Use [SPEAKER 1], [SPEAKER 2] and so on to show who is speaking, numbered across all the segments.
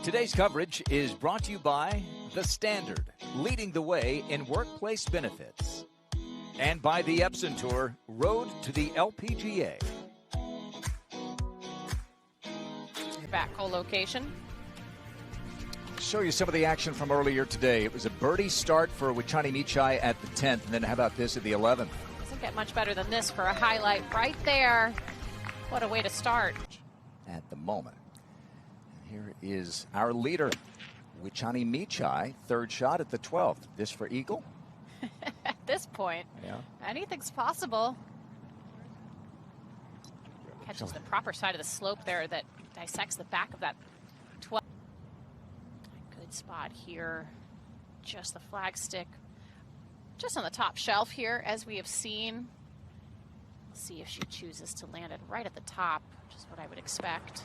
[SPEAKER 1] Today's coverage is brought to you by The Standard, leading the way in workplace benefits, and by the Epson Tour, Road to the LPGA.
[SPEAKER 2] Back co-location.
[SPEAKER 1] Show you some of the action from earlier today. It was a birdie start for Wichani Michai at the 10th, and then how about this at the 11th?
[SPEAKER 2] Doesn't get much better than this for a highlight right there. What a way to start.
[SPEAKER 1] At the moment. Here is our leader, Wichani Michai, third shot at the 12th. This for eagle?
[SPEAKER 2] At this point, anything's possible. Catches the proper side of the slope there that dissects the back of that 12. Good spot here. Just the flag stick. Just on the top shelf here, as we have seen. Let's see if she chooses to land it right at the top, which is what I would expect.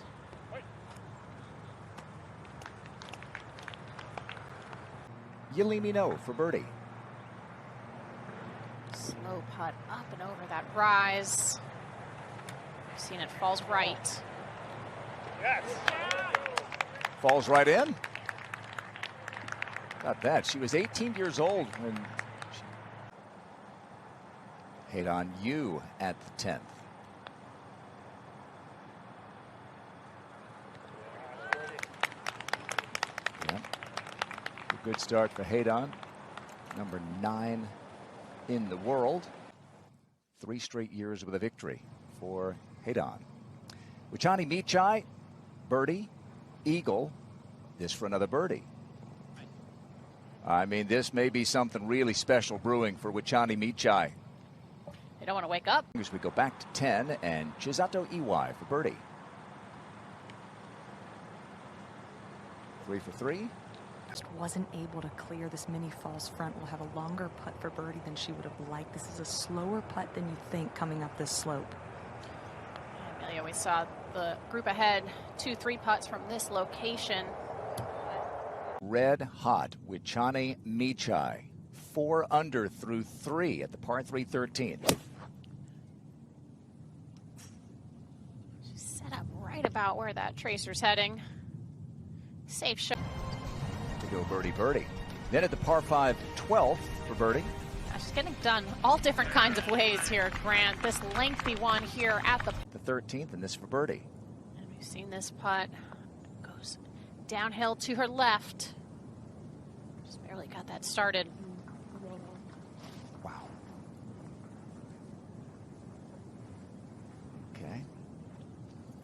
[SPEAKER 1] Yelimi No for birdie.
[SPEAKER 2] Slow putt up and over that rise. We've seen it falls right.
[SPEAKER 3] Yes.
[SPEAKER 1] Falls right in. Got that. She was 18 years old when she hit on you at the 10th. Good start for Haydon, number 9 in the world. 3 straight years with a victory for Haydon. Wichani Michai, birdie, eagle. This for another birdie. I mean, this may be something really special brewing for Wichani Michai.
[SPEAKER 2] They don't want to wake up.
[SPEAKER 1] As we go back to 10, and Chisato Iwai for birdie. 3 for 3.
[SPEAKER 4] Wasn't able to clear this mini falls front. Will have a longer putt for birdie than she would have liked. This is a slower putt than you think coming up this slope.
[SPEAKER 2] Amelia, we saw the group ahead 2-3 putts from this location.
[SPEAKER 1] Red hot Wichani Michai, 4 under through 3 at the par 3 13.
[SPEAKER 2] She's set up right about where that tracer's heading. Safe shot.
[SPEAKER 1] To go birdie. Then at the par 5 12th for birdie.
[SPEAKER 2] She's getting done all different kinds of ways here, Grant. This lengthy one here at the
[SPEAKER 1] 13th, and this for birdie.
[SPEAKER 2] And we've seen this putt goes downhill to her left. Just barely got that started.
[SPEAKER 1] Wow. Okay.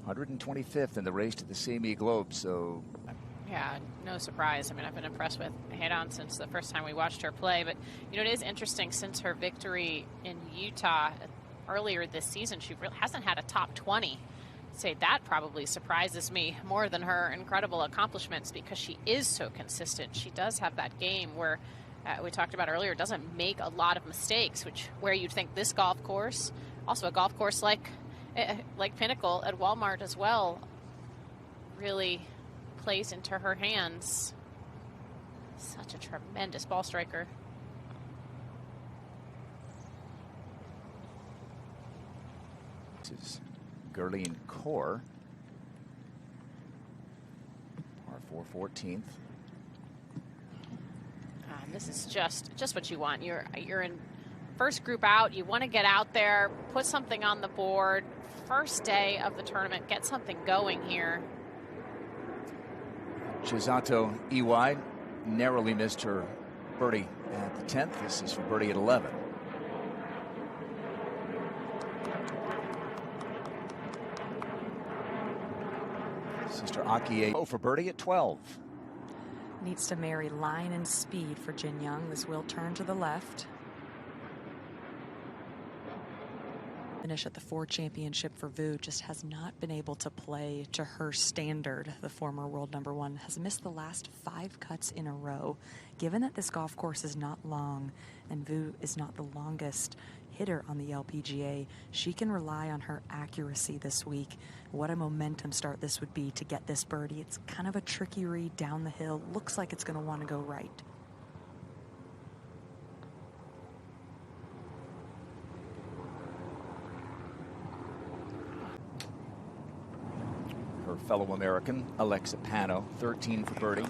[SPEAKER 1] 125th in the race to the CME Globe, so.
[SPEAKER 2] Yeah, no surprise. I mean, I've been impressed with Haydon since the first time we watched her play. But, you know, it is interesting since her victory in Utah earlier this season, she really hasn't had a top 20. I'd say that probably surprises me more than her incredible accomplishments because she is so consistent. She does have that game where we talked about earlier, doesn't make a lot of mistakes, which where you'd think this golf course, also a golf course like Pinnacle at Walmart as well, really plays into her hands. Such a tremendous ball striker.
[SPEAKER 1] This is Gurleen Kaur. Par 4 14th.
[SPEAKER 2] This is just what you want. You're in first group out. You want to get out there, put something on the board. First day of the tournament, get something going here.
[SPEAKER 1] Chisato Iwai narrowly missed her birdie at the 10th. This is for birdie at 11. Sister Akie for birdie at 12.
[SPEAKER 4] Needs to marry line and speed for Jin Young. This will turn to the left. Finish at the 4 championship for Vu, just has not been able to play to her standard. The former world number 1 has missed the last 5 cuts in a row. Given that this golf course is not long and Vu is not the longest hitter on the LPGA, she can rely on her accuracy this week. What a momentum start this would be to get this birdie. It's kind of a tricky read down the hill. Looks like it's going to want to go right.
[SPEAKER 1] her fellow American, Alexa Pano, 13 for birdie.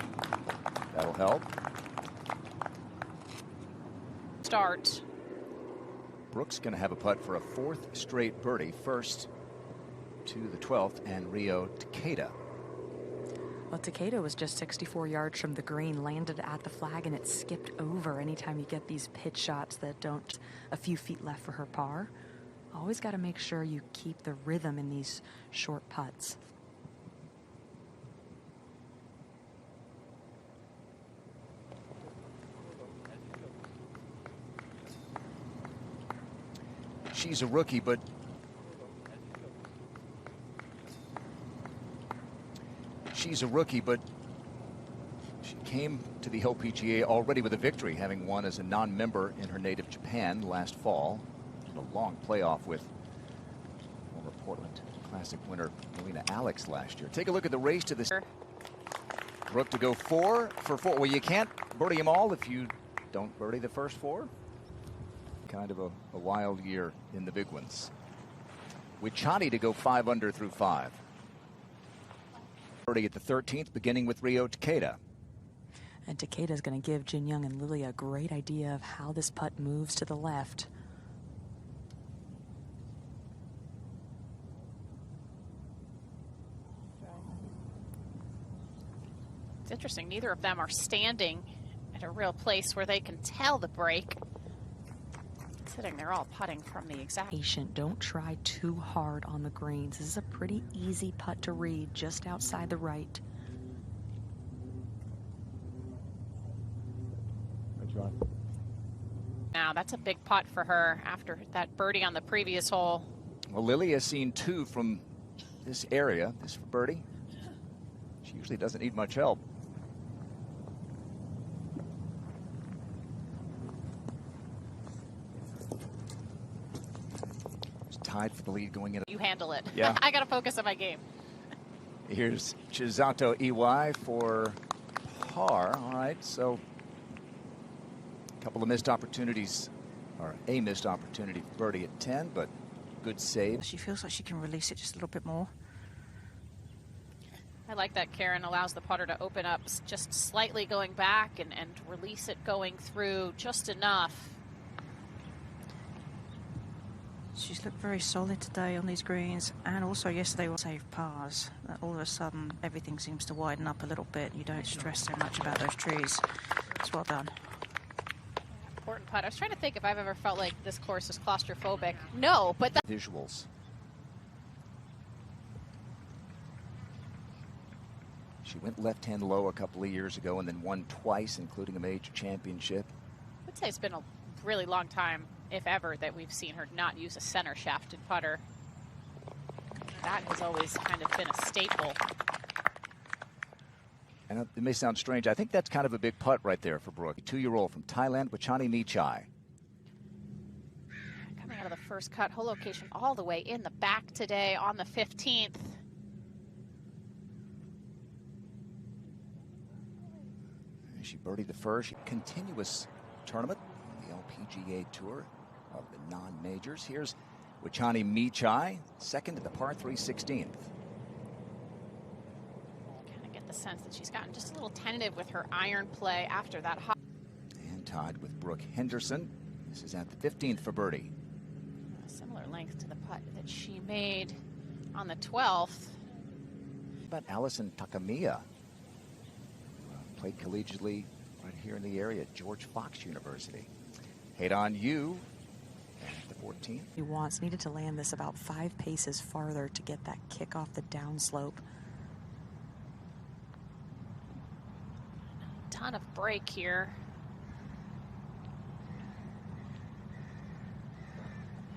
[SPEAKER 1] That'll help.
[SPEAKER 2] Start.
[SPEAKER 1] Brooks going to have a putt for a fourth straight birdie, first to the 12th and Rio Takeda.
[SPEAKER 4] Well, Takeda was just 64 yards from the green, landed at the flag, and it skipped over. Anytime you get these pitch shots that don't a few feet left for her par, always got to make sure you keep the rhythm in these short putts.
[SPEAKER 1] She's a rookie, but she came to the LPGA already with a victory, having won as a non-member in her native Japan last fall in a long playoff with former Portland Classic winner Marina Alex last year. Take a look at the race to this. Brooke to go 4 for 4. Well, you can't birdie them all if you don't birdie the first 4. Kind of a wild year in the big ones. Wichani to go 5 under through 5. Birdie at the 13th, beginning with Rio Takeda.
[SPEAKER 4] And Takeda is going to give Jin Young and Lily a great idea of how this putt moves to the left.
[SPEAKER 2] It's interesting, neither of them are standing at a real place where they can tell the break. Considering they're all putting from the exact.
[SPEAKER 4] Patient, don't try too hard on the greens. This is a pretty easy putt to read, just outside the right.
[SPEAKER 2] Now that's a big putt for her after that birdie on the previous hole.
[SPEAKER 1] Well, Lily has seen 2 from this area. This for birdie. She usually doesn't need much help. Tied for the lead going in.
[SPEAKER 2] You handle it.
[SPEAKER 1] Yeah.
[SPEAKER 2] I got to focus on my game.
[SPEAKER 1] Here's Chisato Iwai for par. All right, so a couple of missed opportunities, or a missed opportunity for birdie at 10, but good save.
[SPEAKER 3] She feels like she can release it just a little bit more.
[SPEAKER 2] I like that Karen allows the putter to open up just slightly going back and release it going through just enough.
[SPEAKER 3] She's looked very solid today on these greens, and also yesterday was save pars. All of a sudden, everything seems to widen up a little bit. You don't stress so much about those trees. It's well done.
[SPEAKER 2] Important putt. I was trying to think if I've ever felt like this course is claustrophobic. No, but
[SPEAKER 1] Visuals. She went left-hand low a couple of years ago and then won twice, including a major championship.
[SPEAKER 2] I would say it's been a really long time, if ever, that we've seen her not use a center shafted putter. That has always kind of been a staple.
[SPEAKER 1] And it may sound strange. I think that's kind of a big putt right there for Brooke. 2-year-old from Thailand, Wichani Michai.
[SPEAKER 2] Coming out of the first cut, hole location all the way in the back today on the 15th.
[SPEAKER 1] And she birdied the first continuous tournament on the LPGA Tour of the non-majors. Here's Wichani Michai, second at the par 3 16th.
[SPEAKER 2] The sense that she's gotten just a little tentative with her iron play after that hot.
[SPEAKER 1] And tied with Brooke Henderson. This is at the 15th for birdie.
[SPEAKER 2] A similar length to the putt that she made on the 12th.
[SPEAKER 1] About Allison Takamiya, played collegiately right here in the area at George Fox University. Heidan Yu at the 14th.
[SPEAKER 4] He needed to land this about 5 paces farther to get that kick off the downslope.
[SPEAKER 2] Ton of break here.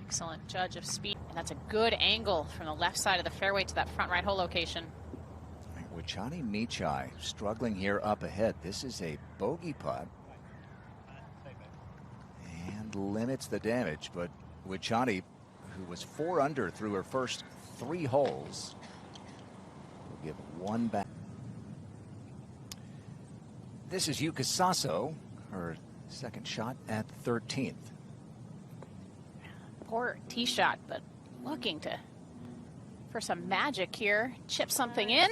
[SPEAKER 2] Excellent judge of speed. And that's a good angle from the left side of the fairway to that front right hole location.
[SPEAKER 1] Wichani Michai struggling here up ahead. This is a bogey putt. And limits the damage, but Wichani, who was 4 under through her first 3 holes, will give 1 back. This is Yuka Sasso, her second shot at the 13th.
[SPEAKER 2] Poor tee shot, but looking to for some magic here. Chip something in.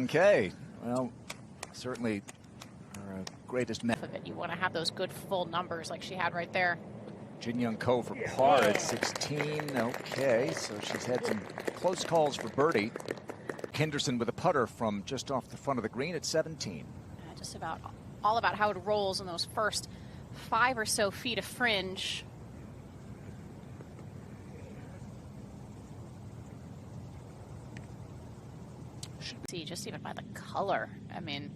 [SPEAKER 1] Okay. Well, certainly our greatest method.
[SPEAKER 2] You want to have those good full numbers like she had right there.
[SPEAKER 1] Jin Young Ko for par at 16. Okay, so she's had some close calls for birdie. Henderson with a putter from just off the front of the green at 17.
[SPEAKER 2] Just about all about how it rolls in those first 5 or so feet of fringe. See, just even by the color, I mean,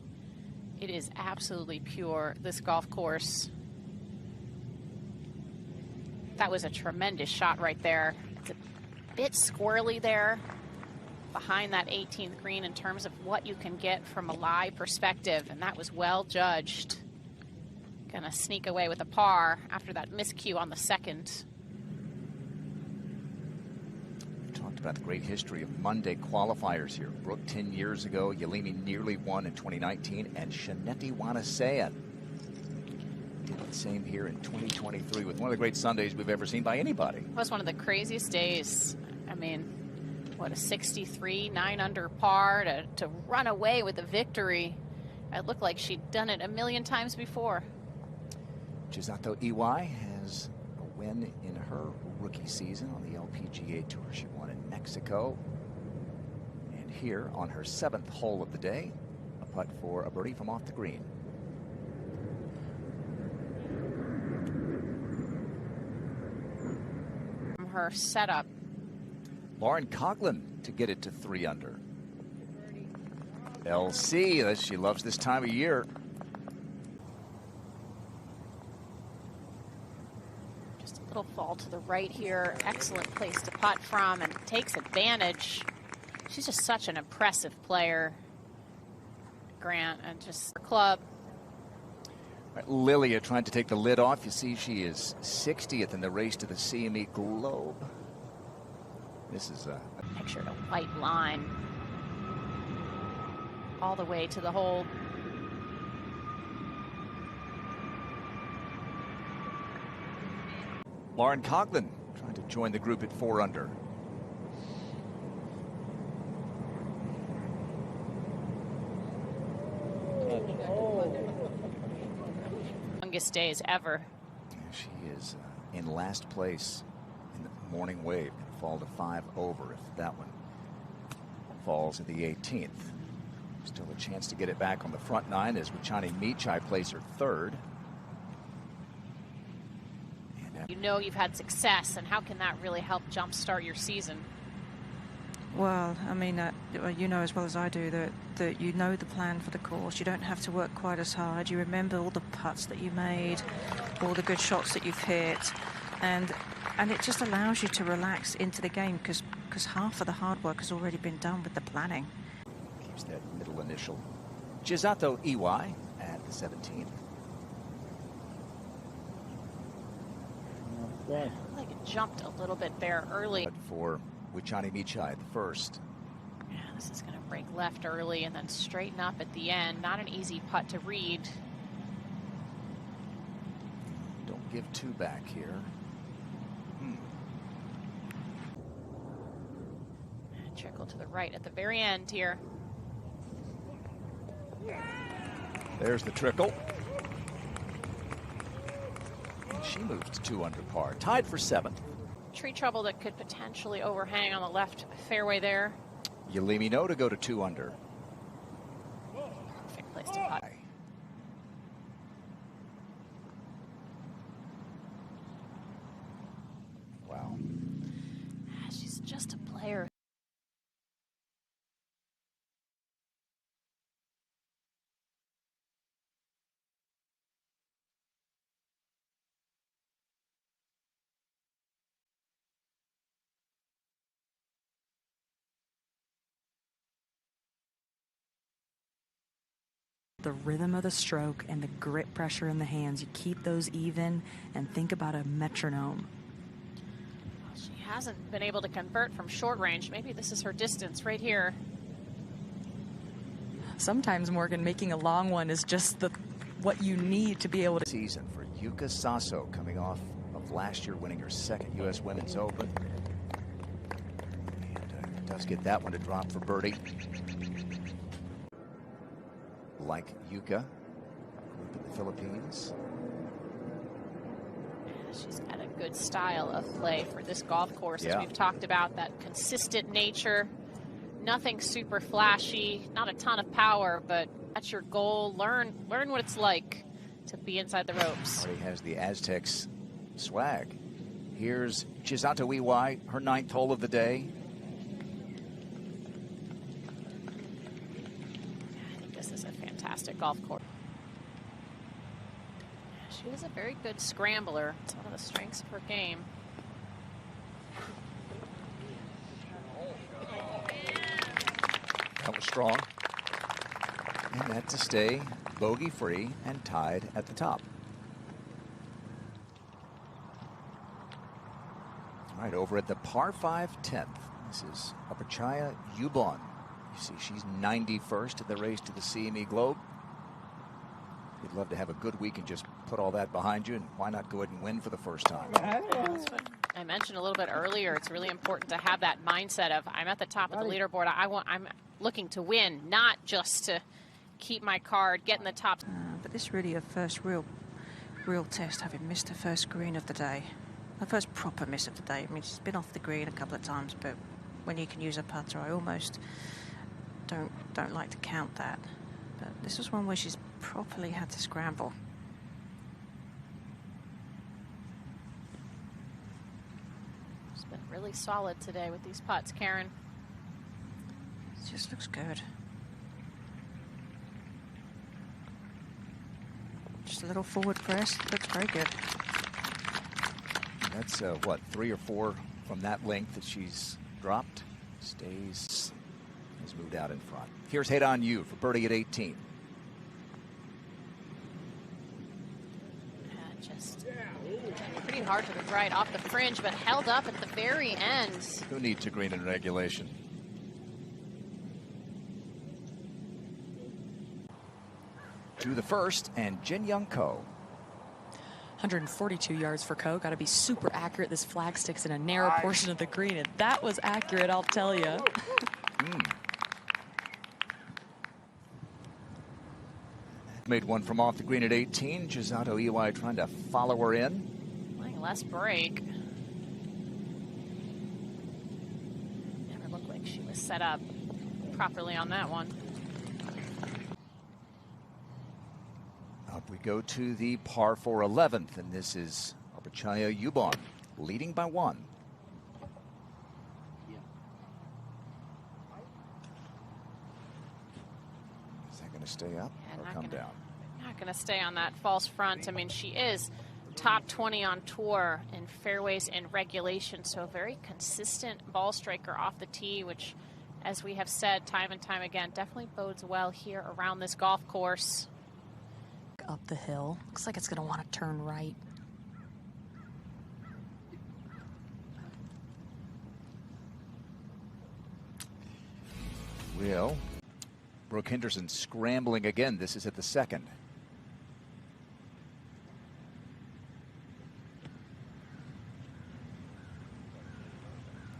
[SPEAKER 2] it is absolutely pure, this golf course. That was a tremendous shot right there. It's a bit squirrely there behind that 18th green in terms of what you can get from a lie perspective, and that was well judged. Gonna sneak away with a par after that miscue on the second.
[SPEAKER 1] We talked about the great history of Monday qualifiers here. Brooke 10 years ago, Yelimi nearly won in 2019, and Shaneti Wanasean did the same here in 2023 with one of the great Sundays we've ever seen by anybody.
[SPEAKER 2] It was one of the craziest days. I mean, what, a 63, 9 under par to run away with a victory. It looked like she'd done it a million times before.
[SPEAKER 1] Chisato Iwai has a win in her rookie season on the LPGA Tour. She won in Mexico. And here on her 7th hole of the day, a putt for a birdie from off the green.
[SPEAKER 2] Her setup.
[SPEAKER 1] Lauren Coughlin to get it to 3 under. LC, she loves this time of year.
[SPEAKER 2] Just a little fall to the right here. Excellent place to putt from and takes advantage. She's just such an impressive player, Grant, and just her club.
[SPEAKER 1] Lilia trying to take the lid off. You see she is 60th in the race to the CME Globe. This is a
[SPEAKER 2] pictured a white line all the way to the hole.
[SPEAKER 1] Lauren Coughlin trying to join the group at 4 under.
[SPEAKER 2] Longest days ever.
[SPEAKER 1] She is in last place in the morning wave. Fall to 5 over if that one falls at the 18th. Still a chance to get it back on the front 9 as Wichani Michai plays her 3rd.
[SPEAKER 2] You know you've had success, and how can that really help jumpstart your season?
[SPEAKER 3] Well, I mean, you know as well as I do that you know the plan for the course. You don't have to work quite as hard. You remember all the putts that you made, all the good shots that you've hit, and it just allows you to relax into the game because half of the hard work has already been done with the planning.
[SPEAKER 1] Keeps that middle initial. Chisato Iwai at the 17th.
[SPEAKER 2] Like it jumped a little bit there early.
[SPEAKER 1] But for Wichani Michai, the first.
[SPEAKER 2] Yeah, this is going to break left early and then straighten up at the end. Not an easy putt to read.
[SPEAKER 1] Don't give 2 back here.
[SPEAKER 2] And trickle to the right at the very end here.
[SPEAKER 1] There's the trickle. And she moves to 2 under par, tied for 7th.
[SPEAKER 2] Tree trouble that could potentially overhang on the left fairway there.
[SPEAKER 1] Yelimi No to go to 2 under.
[SPEAKER 2] Perfect place to putt.
[SPEAKER 1] Wow.
[SPEAKER 2] She's just a player.
[SPEAKER 4] The rhythm of the stroke and the grip pressure in the hands, you keep those even and think about a metronome.
[SPEAKER 2] She hasn't been able to convert from short range. Maybe this is her distance right here.
[SPEAKER 4] Sometimes, Morgan, making a long one is just what you need to be able to.
[SPEAKER 1] Season for Yuka Saso, coming off of last year winning her 2nd U.S. Women's Open. Does get that one to drop for birdie. Like Yuka, group in the Philippines.
[SPEAKER 2] She's got a good style of play for this golf course, as
[SPEAKER 1] Yeah.
[SPEAKER 2] we've talked about, that consistent nature, nothing super flashy, not a ton of power, but that's your goal. Learn what it's like to be inside the ropes.
[SPEAKER 1] Already has the Aztecs swag. Here's Chisato Iwai, her 9th hole of the day.
[SPEAKER 2] I think this is a fantastic golf course. She is a very good scrambler. It's one of the strengths of her game.
[SPEAKER 1] That was strong. And that to stay bogey-free and tied at the top. All right, over at the par 5 10th. This is Apachaya Yubon. You see, she's 91st at the race to the CME Globe. We'd love to have a good week and just put all that behind you, and why not go ahead and win for the first time?
[SPEAKER 2] That's what I mentioned a little bit earlier. It's really important to have that mindset of, I'm at the top of the leaderboard. I'm looking to win, not just to keep my card, get in the top.
[SPEAKER 3] But this really her first real test, having missed her first green of the day. Her first proper miss of the day. I mean, she's been off the green a couple of times, but when you can use a putter, I almost don't like to count that. But this was one where she's properly had to scramble.
[SPEAKER 2] She's been really solid today with these putts, Karen.
[SPEAKER 3] It just looks good. Just a little forward press. Looks very good.
[SPEAKER 1] And that's, what, 3 or 4 from that length that she's dropped. Stays, has moved out in front. Here's Head-On You for birdie at 18.
[SPEAKER 2] Just pretty hard to the right off the fringe, but held up at the very end.
[SPEAKER 1] Who needs a green in regulation? To the first, and Jin Young Ko.
[SPEAKER 4] 142 yards for Ko. Got to be super accurate. This flag sticks in a narrow portion of the green, and that was accurate, I'll tell you.
[SPEAKER 1] Made one from off the green at 18. Chisato Iwai trying to follow her in.
[SPEAKER 2] Playing less break. Never looked like she was set up properly on that one.
[SPEAKER 1] Up we go to the par 4 11th, and this is Apachaya Yubon leading by 1. Is that going to stay up or come down?
[SPEAKER 2] Not going to stay on that false front. I mean, she is top 20 on tour in fairways in regulation, so a very consistent ball striker off the tee, which, as we have said time and time again, definitely bodes well here around this golf course.
[SPEAKER 4] Up the hill. Looks like it's going to want to turn right.
[SPEAKER 1] Will. Brooke Henderson scrambling again. This is at the second.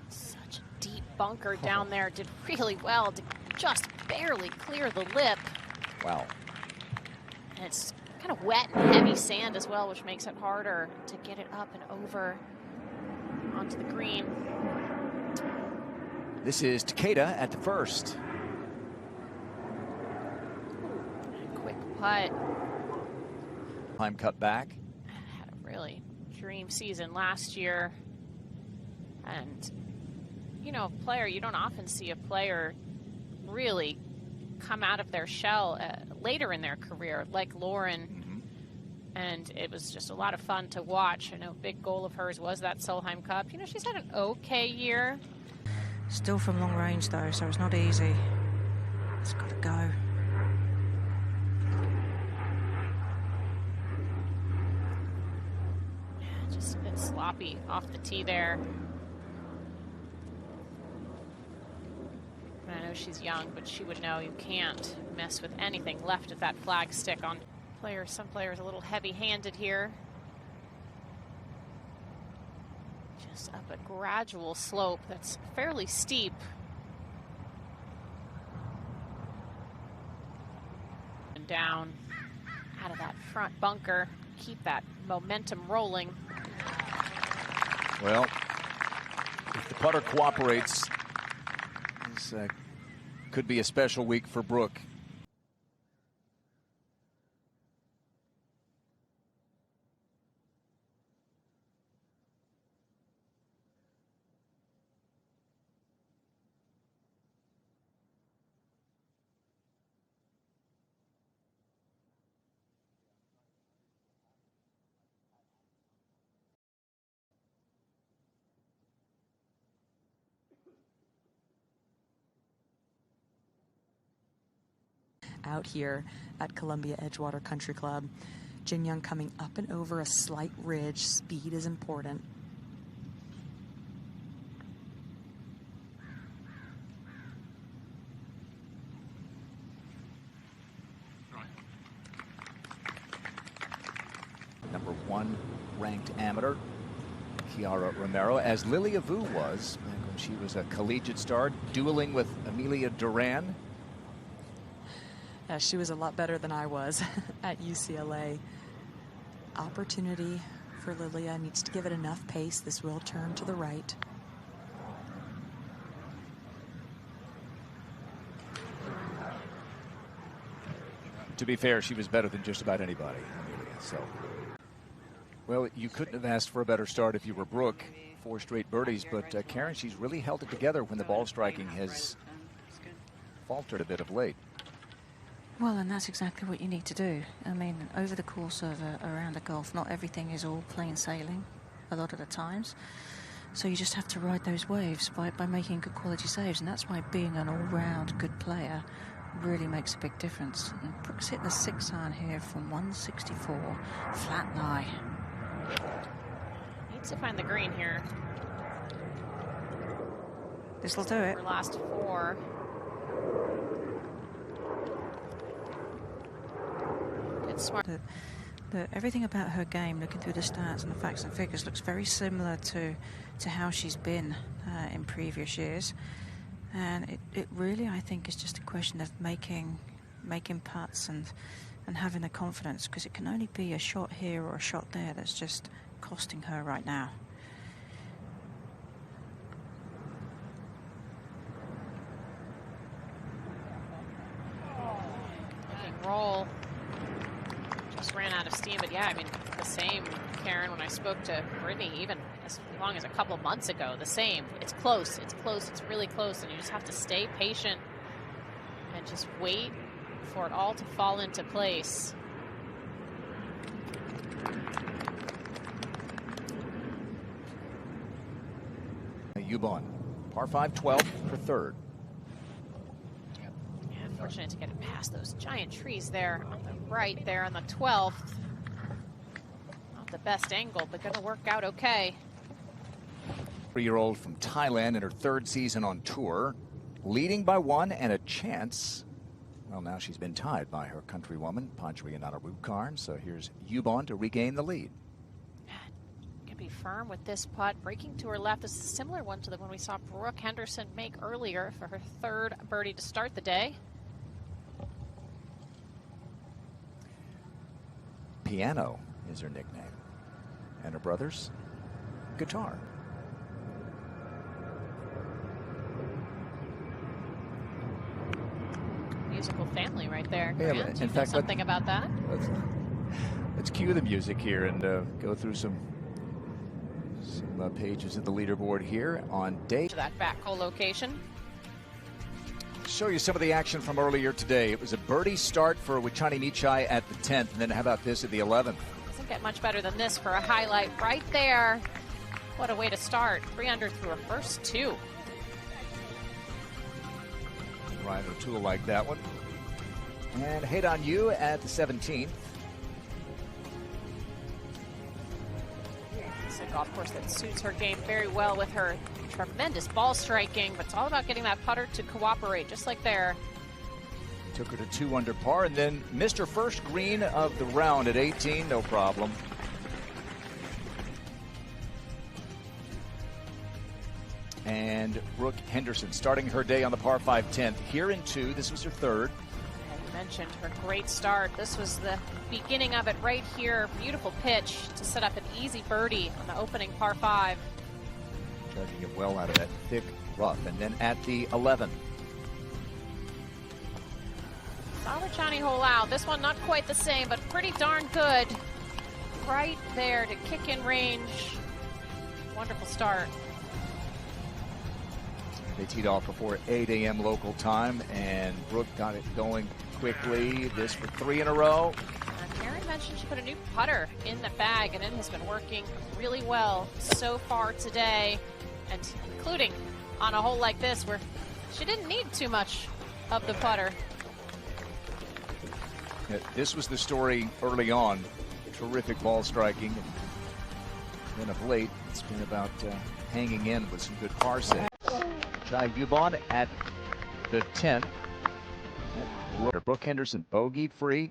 [SPEAKER 2] Such a deep bunker down there. Did really well to just barely clear the lip.
[SPEAKER 1] Wow.
[SPEAKER 2] And it's kind of wet and heavy sand as well, which makes it harder to get it up and over onto the green.
[SPEAKER 1] This is Takeda at the first.
[SPEAKER 2] Quick putt.
[SPEAKER 1] Time cut back.
[SPEAKER 2] Had a really dream season last year. And, you know, you don't often see a player really come out of their shell later in their career, like Lauren. And it was just a lot of fun to watch. I know a big goal of hers was that Solheim Cup. You know, she's had an okay year.
[SPEAKER 3] Still from long range, though, so it's not easy. It's got to go.
[SPEAKER 2] Just a bit sloppy off the tee there. I know she's young, but she would know you can't mess with anything left of that flag stick on players. Some players a little heavy-handed here. Just up a gradual slope that's fairly steep. down out of that front bunker, keep that momentum rolling.
[SPEAKER 1] Well, if the putter cooperates, this could be a special week for Brooke.
[SPEAKER 4] Out here at Columbia Edgewater Country Club, Jin Young coming up and over a slight ridge. Speed is important.
[SPEAKER 1] Number 1 ranked amateur, Kiara Romero, as Lilia Vu was back when she was a collegiate star, dueling with Amelia Duran.
[SPEAKER 4] She was a lot better than I was at UCLA. Opportunity for Lilia, needs to give it enough pace. This will turn to the right.
[SPEAKER 1] To be fair, she was better than just about anybody, Amelia. So, well, you couldn't have asked for a better start if you were Brooke. 4 straight birdies, but Karen, she's really held it together when the ball striking has faltered a bit of late.
[SPEAKER 3] Well, and that's exactly what you need to do. I mean, over the course of a round of golf, not everything is all plain sailing a lot of the times. So you just have to ride those waves by making good quality saves. And that's why being an all-round good player really makes a big difference. And Brooks hit the 6-iron here from 164, flat lie.
[SPEAKER 2] Needs to find the green here.
[SPEAKER 3] This'll do it.
[SPEAKER 2] Her last 4. Smart.
[SPEAKER 3] Everything about her game, looking through the stats and the facts and figures, looks very similar to how she's been in previous years. And it really, I think, is just a question of making putts and having the confidence, because it can only be a shot here or a shot there that's just costing her right now.
[SPEAKER 2] Roll. Just ran out of steam, but yeah, I mean, the same, Karen, when I spoke to Brittany, even as long as a couple months ago, the same. It's close, it's really close, and you just have to stay patient and just wait for it all to fall into place.
[SPEAKER 1] Yubon, par 5, 12 for 3rd.
[SPEAKER 2] Fortunate to get it past those giant trees there on the right there on the 12th. Not the best angle, but going to work out okay.
[SPEAKER 1] 3-year-old from Thailand in her 3rd season on tour, leading by 1 and a chance. Well, now she's been tied by her countrywoman, Padriana Narukarn. So here's Yubon to regain the lead.
[SPEAKER 2] Can be firm with this putt, breaking to her left. This is a similar one to the one we saw Brooke Henderson make earlier for her 3rd birdie to start the day.
[SPEAKER 1] Piano is her nickname, and her brother's guitar.
[SPEAKER 2] Musical family right there.
[SPEAKER 1] Yeah,
[SPEAKER 2] Grant, do you
[SPEAKER 1] in
[SPEAKER 2] feel
[SPEAKER 1] fact,
[SPEAKER 2] something about that?
[SPEAKER 1] Let's cue the music here and go through some pages of the leaderboard here on day.
[SPEAKER 2] To that back hole location.
[SPEAKER 1] Show you some of the action from earlier today. It was a birdie start for Wichani Michai at the 10th, and then how about this at the 11th?
[SPEAKER 2] Doesn't get much better than this for a highlight right there. What a way to start. 3 under through her first 2.
[SPEAKER 1] Ryan O'Toole like that one. And Haydon Yu at the 17th.
[SPEAKER 2] It's a golf course that suits her game very well with her tremendous ball striking, but it's all about getting that putter to cooperate, just like there.
[SPEAKER 1] Took her to 2 under par, and then missed her first green of the round at 18, no problem. And Brooke Henderson starting her day on the par 5 10th. Here in 2, this was her 3rd.
[SPEAKER 2] You mentioned her great start. This was the beginning of it right here. Beautiful pitch to set up an easy birdie on the opening par 5.
[SPEAKER 1] Judging it well out of that thick rough. And then at the 11th.
[SPEAKER 2] Saw Rachani hole out. This one not quite the same, but pretty darn good. Right there to kick in range. Wonderful start.
[SPEAKER 1] They teed off before 8 a.m. local time, and Brooke got it going quickly. This for 3 in a row.
[SPEAKER 2] Karen mentioned she put a new putter in the bag, and it has been working really well so far today, and including on a hole like this where she didn't need too much of the putter.
[SPEAKER 1] Yeah, this was the story early on. Terrific ball striking. And then of late, it's been about hanging in with some good par saves. Jai Yubon at the 10th. Brooke Henderson bogeyed free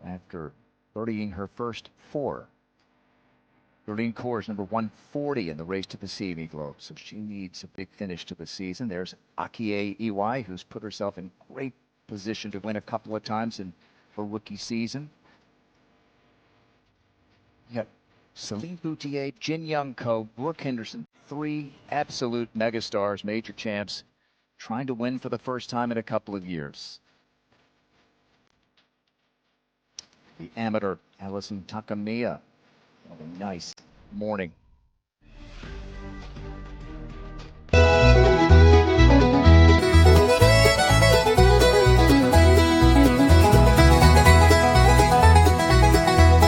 [SPEAKER 1] after birdieing her first 4. Darlene Coors, number 140 in the race to the CME Globe, so she needs a big finish to the season. There's Akie Iwai, who's put herself in great position to win a couple of times in her rookie season. You got Celine Boutier, Jin Young Ko, Brooke Henderson, 3 absolute megastars, major champs, trying to win for the first time in a couple of years. The amateur Allison Takamiya. A nice morning